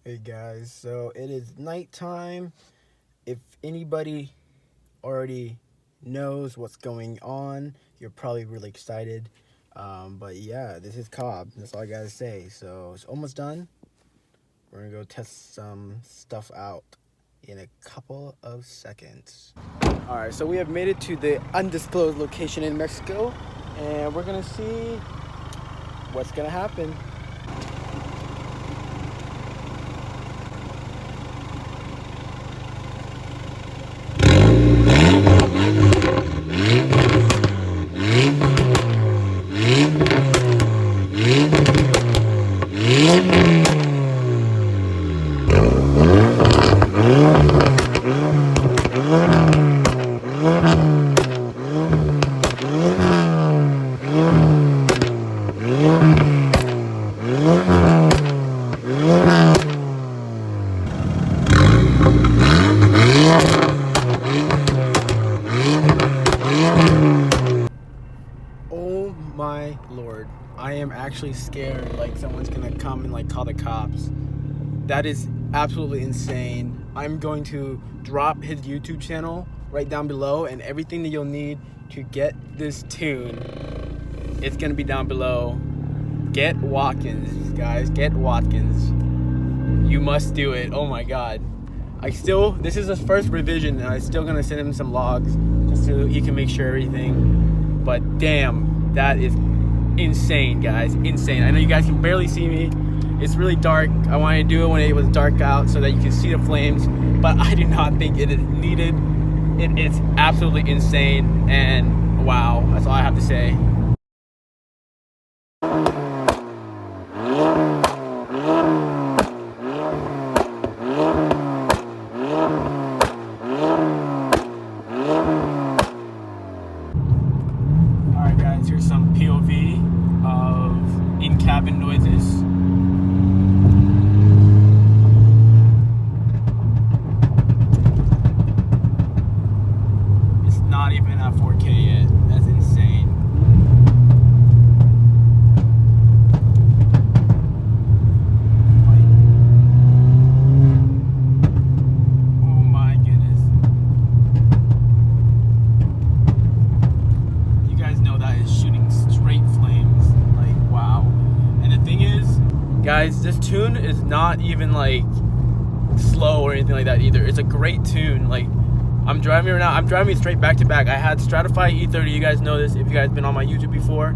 Hey guys, so it is nighttime. If anybody already knows what's going on, you're probably really excited. But yeah, this is Cobb. That's all I gotta say. So it's almost done. We're gonna go test some stuff out in a couple of seconds. Alright, so we have made it to the undisclosed location in Mexico, and we're gonna see what's gonna happen. Oh my lord, I am actually scared like someone's gonna come and like call the cops. That is absolutely insane. I'm going to drop his YouTube channel right down below, and everything that you'll need to get this tune, it's gonna be down below. Get Watkins, guys, get Watkins. You must do it. Oh my god. This is his first revision, and I'm still gonna send him some logs just so he can make sure everything. But damn, that is insane, guys, insane. I know you guys can barely see me. It's really dark. I wanted to do it when it was dark out so that you can see the flames, but I do not think it is needed. It is absolutely insane, and wow, that's all I have to say. Alright guys, here's some POV of in-cabin noises. It's not even at 4K yet. That's insane. Oh my goodness. You guys know that is shooting straight flames. Like, wow. And the thing is, guys, this tune is not even like slow or anything like that either. It's a great tune. Like, I'm driving right now. I'm driving straight back to back. I had Stratified E30. You guys know this if you guys been on my YouTube before.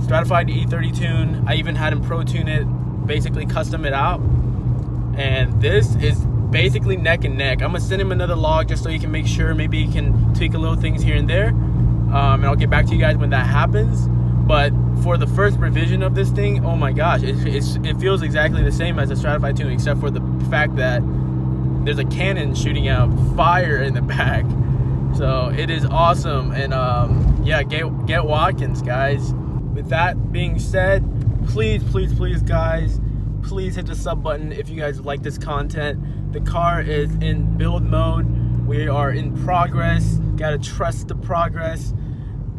Stratified E30 tune. I even had him pro tune it, basically custom it out. And this is basically neck and neck. I'm gonna send him another log just so he can make sure. Maybe he can tweak a little things here and there. And I'll get back to you guys when that happens. But for the first revision of this thing, oh my gosh, it feels exactly the same as a Stratified tune, except for the fact that there's a cannon shooting out fire in the back. So it is awesome. And yeah, get Watkins, guys. With that being said, please guys, please hit the sub button if you guys like this content. The car is in build mode. We are in progress. Gotta trust the progress.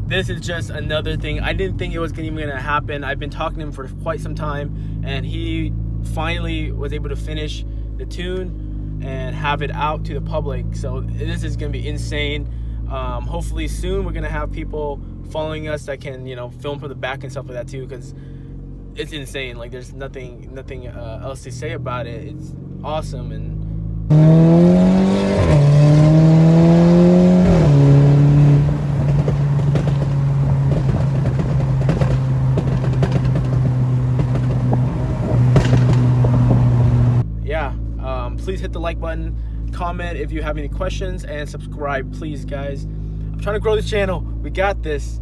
This is just another thing. I didn't think it was even gonna happen. I've been talking to him for quite some time, and he finally was able to finish the tune and have it out to the public. So this is gonna be insane. Hopefully soon we're gonna have people following us that can, you know, film from the back and stuff like that too, because it's insane. Like, there's nothing else to say about it. It's awesome. And yeah, please hit the like button, comment if you have any questions, and subscribe, please, guys. I'm trying to grow this channel. We got this.